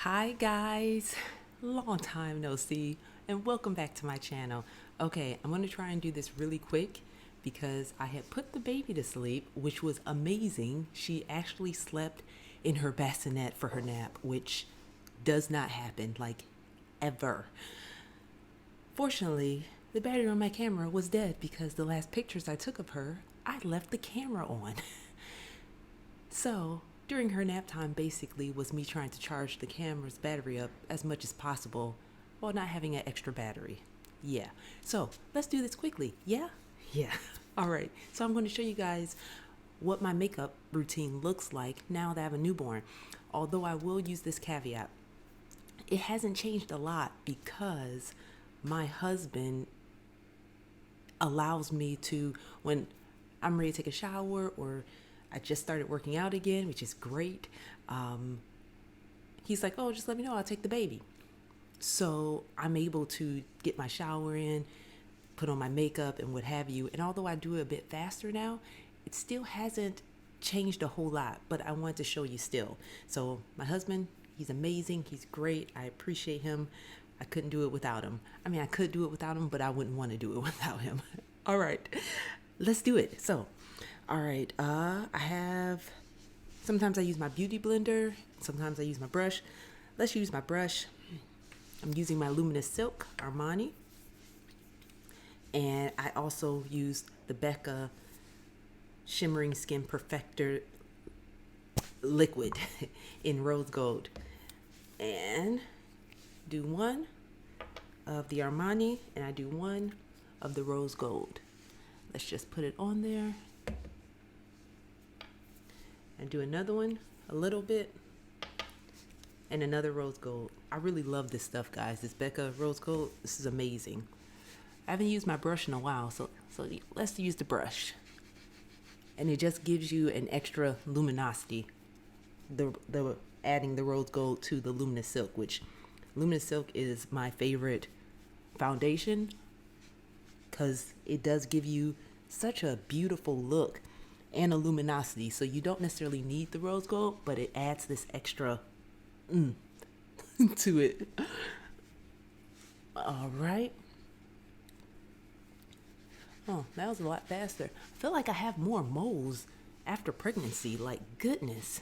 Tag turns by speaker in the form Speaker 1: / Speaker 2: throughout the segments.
Speaker 1: Hi guys, long time no see, and welcome back to my channel. Okay, I'm going to try and do this really quick because I had put the baby to sleep, which was amazing. She actually slept in her bassinet for her nap, which does not happen, like, ever. Fortunately, the battery on my camera was dead because the last pictures I took of her, I left the camera on. So, during her nap time basically was me trying to charge the camera's battery up as much as possible while not having an extra battery. Yeah. So, let's do this quickly. Yeah? Yeah. All right. So, I'm going to show you guys what my makeup routine looks like now that I have a newborn. Although I will use this caveat. It hasn't changed a lot because my husband allows me to, when I'm ready to take a shower or I just started working out again, which is great. He's like, oh, just let me know. I'll take the baby. So I'm able to get my shower in, put on my makeup and what have you. And although I do it a bit faster now, it still hasn't changed a whole lot, but I want to show you still. So my husband, he's amazing. He's great. I appreciate him. I couldn't do it without him. I mean, I could do it without him, but I wouldn't want to do it without him. All right, let's do it. So, all right, sometimes I use my beauty blender. Sometimes I use my brush. Let's use my brush. I'm using my Luminous Silk Armani. And I also use the Becca Shimmering Skin Perfector liquid in rose gold. And do one of the Armani and I do one of the rose gold. Let's just put it on there. And do another one, a little bit, and another rose gold. I really love this stuff, guys. This Becca rose gold, this is amazing. I haven't used my brush in a while, so let's use the brush. And it just gives you an extra luminosity. The adding the rose gold to the Luminous Silk, which Luminous Silk is my favorite foundation because it does give you such a beautiful look and a luminosity. So you don't necessarily need the rose gold, but it adds this extra to it. All right. Oh, that was a lot faster. I feel like I have more moles after pregnancy, like goodness.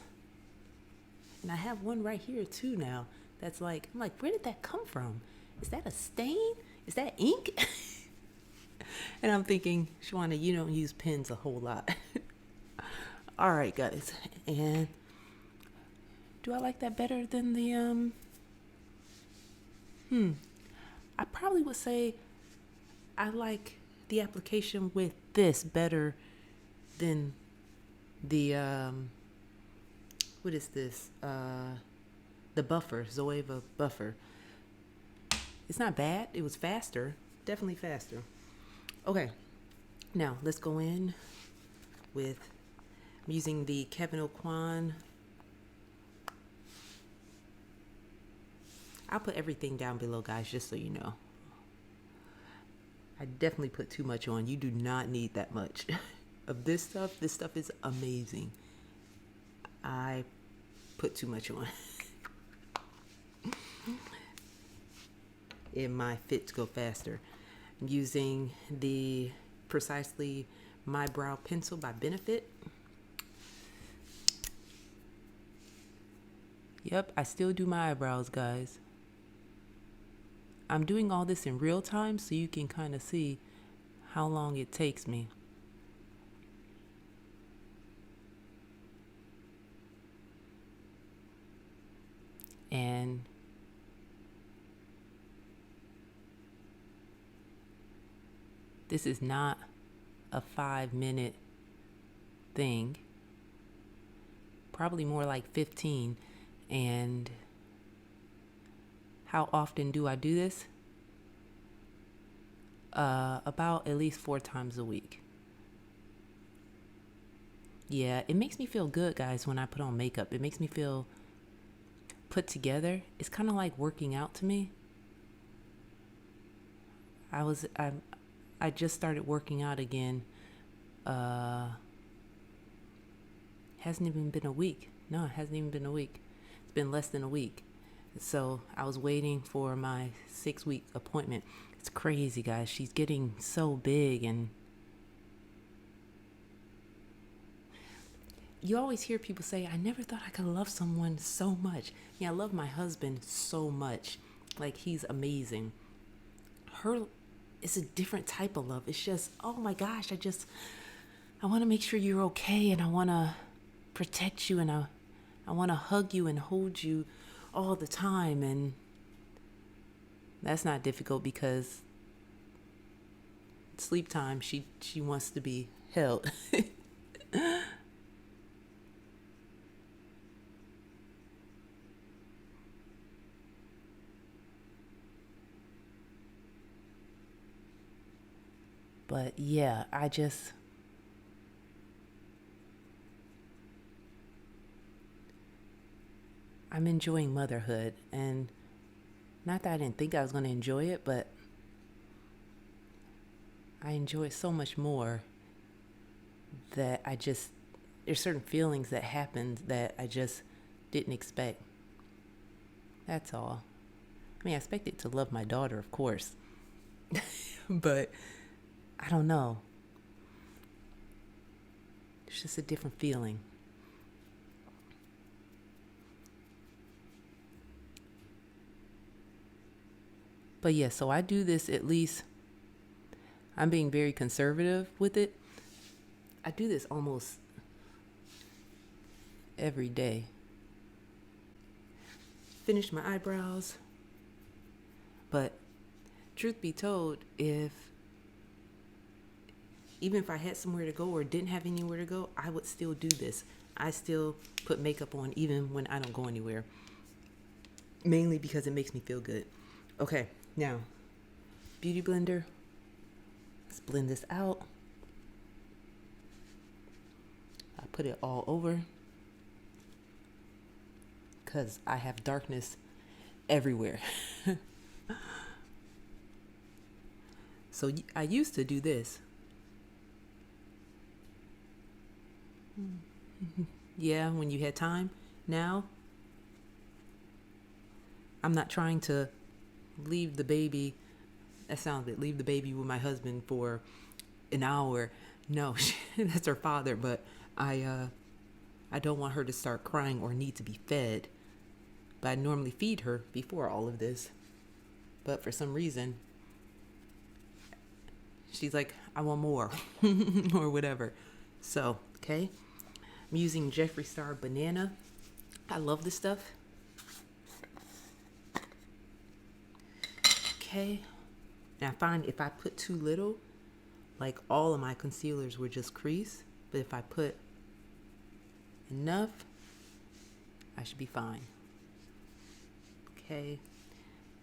Speaker 1: And I have one right here too now. That's like, I'm like, where did that come from? Is that a stain? Is that ink? And I'm thinking, Shawana, you don't use pens a whole lot. All right, guys. And do I like that better than the, I probably would say I like the application with this better than the, what is this? The buffer, Zoeva buffer. It's not bad. It was faster. Definitely faster. Okay. Now, let's go in with, I'm using the Kevyn Aucoin. I'll put everything down below, guys, just so you know. I definitely put too much on. You do not need that much of this stuff. This stuff is amazing. I put too much on. It might fit to go faster. I'm using the Precisely My Brow Pencil by Benefit. Yep, I still do my eyebrows, guys. I'm doing all this in real time so you can kind of see how long it takes me. And this is not a 5-minute thing. Probably more like 15. And how often do I do this? About at least 4 times a week. Yeah, it makes me feel good, guys, when I put on makeup. It makes me feel put together. It's kind of like working out to me. I just started working out again. Hasn't even been a week. No, it hasn't even been a week. It's been less than a week. So I was waiting for my 6-week appointment. It's crazy, guys. She's getting so big, and you always hear people say, I never thought I could love someone so much. Yeah, I love my husband so much. Like, he's amazing. Her, it's a different type of love. It's just, oh my gosh, I want to make sure you're okay, and I want to protect you, and I want to hug you and hold you all the time. And that's not difficult because sleep time, she wants to be held. But yeah, I'm enjoying motherhood, and not that I didn't think I was going to enjoy it, but I enjoy it so much more that there's certain feelings that happen that I just didn't expect. That's all. I mean, I expected to love my daughter, of course, but I don't know. It's just a different feeling. But yeah, so I do this at least, I'm being very conservative with it. I do this almost every day. Finish my eyebrows. But truth be told, even if I had somewhere to go or didn't have anywhere to go, I would still do this. I still put makeup on even when I don't go anywhere. Mainly because it makes me feel good. Okay, now, Beauty Blender. Let's blend this out. I put it all over because I have darkness everywhere. So I used to do this. Yeah, when you had time. Now, I'm not trying to leave the baby. That sounds it. Leave the baby with my husband for an hour. No, that's her father. But I don't want her to start crying or need to be fed. But I normally feed her before all of this. But for some reason, she's like, I want more or whatever. So, okay. I'm using Jeffree Star Banana. I love this stuff. Okay. And I find if I put too little, like all of my concealers will just crease. But if I put enough, I should be fine. Okay.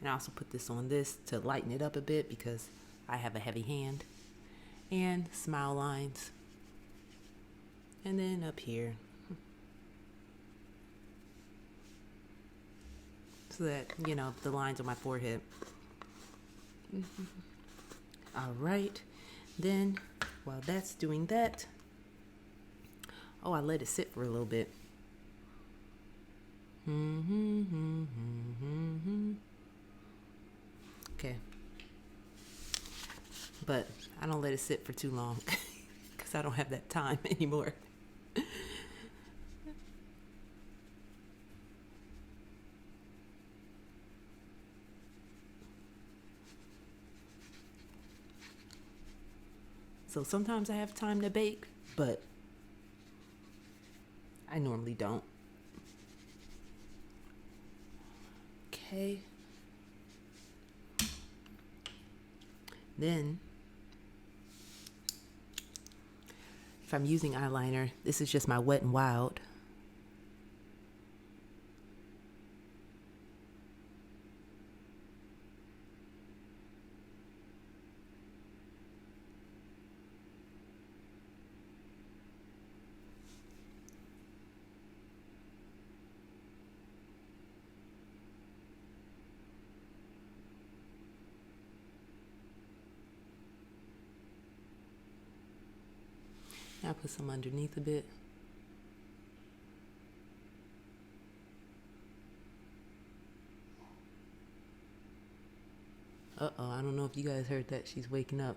Speaker 1: And I also put this on this to lighten it up a bit because I have a heavy hand. And smile lines. And then up here. So that, the lines on my forehead. All right. Then, while that's doing that, I let it sit for a little bit. Okay. But I don't let it sit for too long because I don't have that time anymore. So sometimes I have time to bake, but I normally don't. Okay. Then, if I'm using eyeliner, this is just my Wet n Wild. I'll put some underneath a bit. Uh-oh, I don't know if you guys heard that. She's waking up.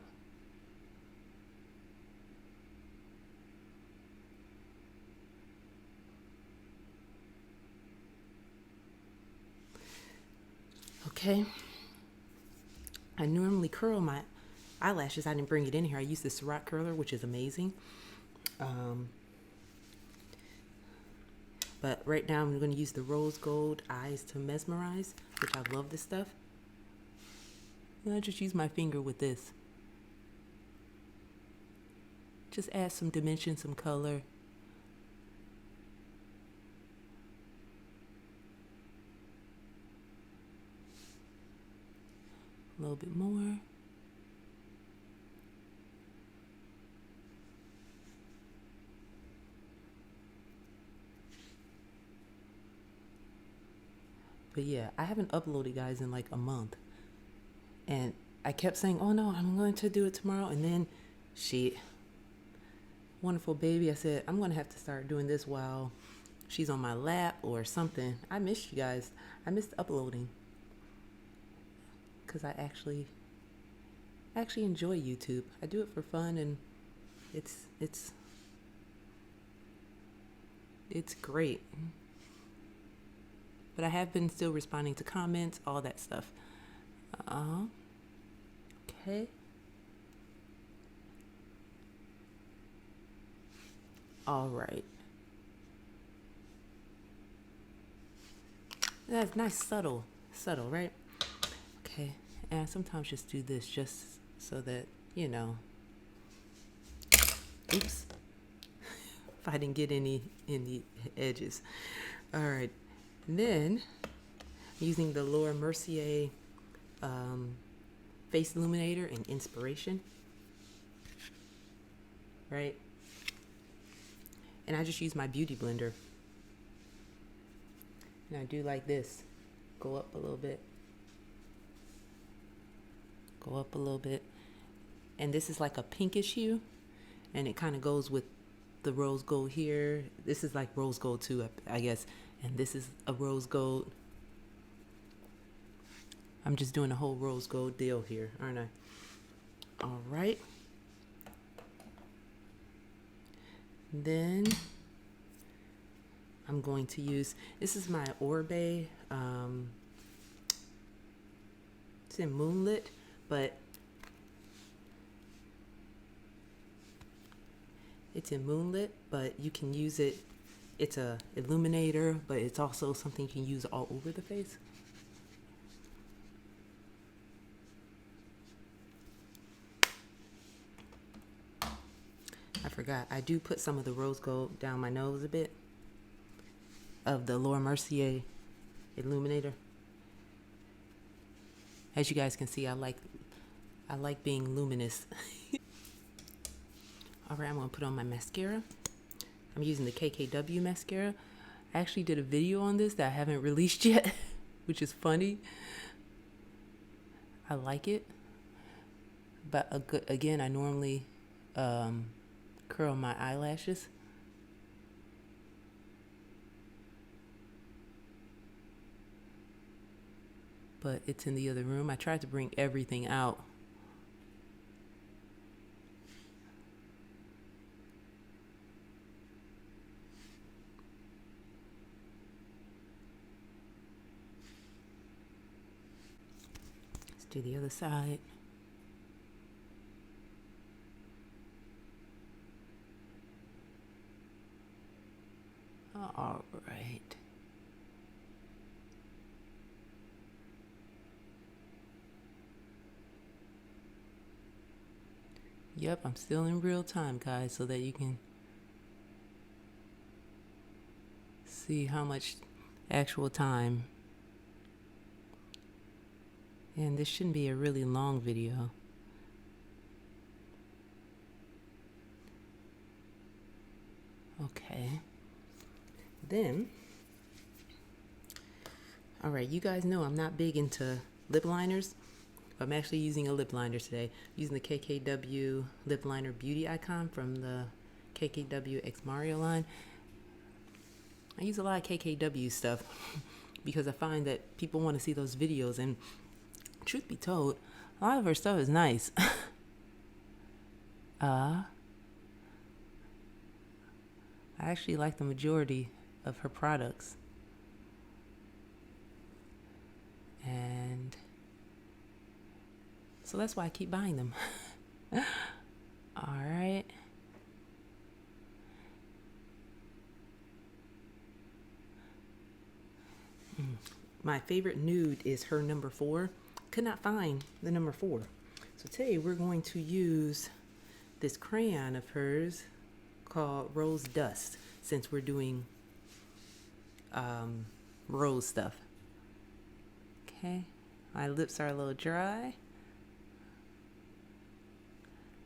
Speaker 1: Okay. I normally curl my eyelashes. I didn't bring it in here. I use the Eyebrow curler, which is amazing. But right now I'm going to use the Rose Gold Eyes to Mesmerize, which I love this stuff. And I just use my finger with this. Just add some dimension, some color. A little bit more. But yeah, I haven't uploaded, guys, in like a month. And I kept saying, oh no, I'm going to do it tomorrow. And then wonderful baby, I said, I'm going to have to start doing this while she's on my lap or something. I missed you guys. I missed uploading. Because I actually enjoy YouTube. I do it for fun, and it's great. But I have been still responding to comments, all that stuff. Okay. All right. That's nice, subtle, right? Okay. And I sometimes just do this just so that, you know. Oops. If I didn't get any edges. All right. And then, using the Laura Mercier Face Illuminator and Inspiration, right? And I just use my beauty blender. And I do like this. Go up a little bit. Go up a little bit. And this is like a pinkish hue. And it kind of goes with the rose gold here. This is like rose gold too, I guess. And this is a rose gold. I'm just doing a whole rose gold deal here, aren't I? All right. Then I'm going to use, this is my Orbe, it's in Moonlit, but you can use it. It's a illuminator, but it's also something you can use all over the face. I forgot, I do put some of the rose gold down my nose a bit of the Laura Mercier illuminator. As you guys can see, I like being luminous. All right, I'm gonna put on my mascara. I'm using the KKW mascara. I actually did a video on this that I haven't released yet, which is funny. I like it, but again, I normally curl my eyelashes. But it's in the other room. I tried to bring everything out. Let's do the other side. All right. Yep, I'm still in real time, guys, so that you can see how much actual time. And this shouldn't be a really long video. Okay. Then, all right, you guys know I'm not big into lip liners. I'm actually using a lip liner today. I'm using the KKW Lip Liner Beauty Icon from the KKW X Mario line. I use a lot of KKW stuff because I find that people want to see those videos, and Truth be told, a lot of her stuff is nice. I actually like the majority of her products. And so that's why I keep buying them. All right. My favorite nude is her number 4. Could not find the number 4. So today we're going to use this crayon of hers called Rose Dust, since we're doing rose stuff. Okay, my lips are a little dry.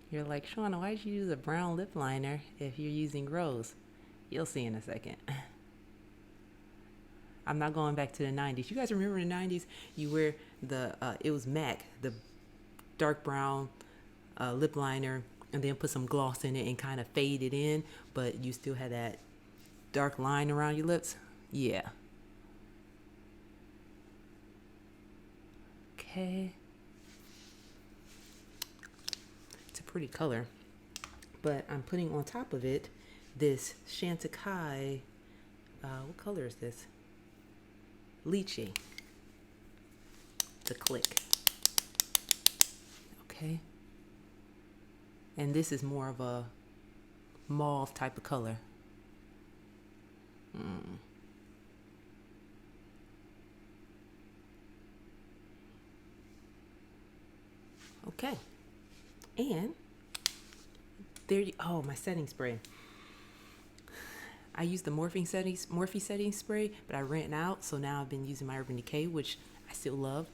Speaker 1: You're like, Shauna, why'd you use a brown lip liner if you're using rose? You'll see in a second. I'm not going back to the 90s. You guys remember the 90s? You wear the, it was MAC, the dark brown lip liner, and then put some gloss in it and kind of fade it in, but you still had that dark line around your lips. Yeah. Okay. It's a pretty color, but I'm putting on top of it this Chantecaille, what color is this? Lychee. The Click. Okay. And this is more of a mauve type of color. Okay. And there you, oh, my setting spray. I used the Morphe setting spray, but I ran out, so now I've been using my Urban Decay, which I still love.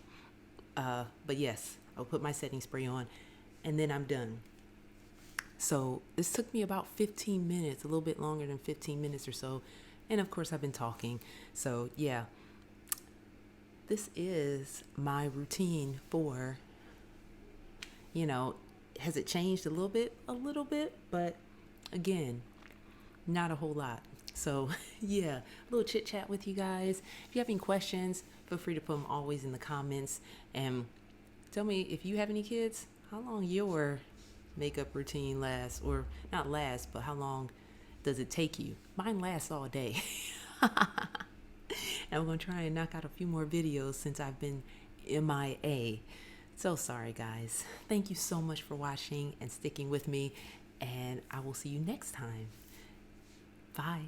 Speaker 1: But yes, I'll put my setting spray on, and then I'm done. So this took me about 15 minutes, a little bit longer than 15 minutes or so. And of course, I've been talking. So yeah, this is my routine for, you know, has it changed a little bit? A little bit, but again, not a whole lot. So yeah, a little chit chat with you guys. If you have any questions, feel free to put them always in the comments, and tell me if you have any kids, how long your makeup routine lasts, or not lasts, but how long does it take you? Mine lasts all day. And I'm gonna try and knock out a few more videos since I've been MIA. So sorry guys. Thank you so much for watching and sticking with me, and I will see you next time. Bye.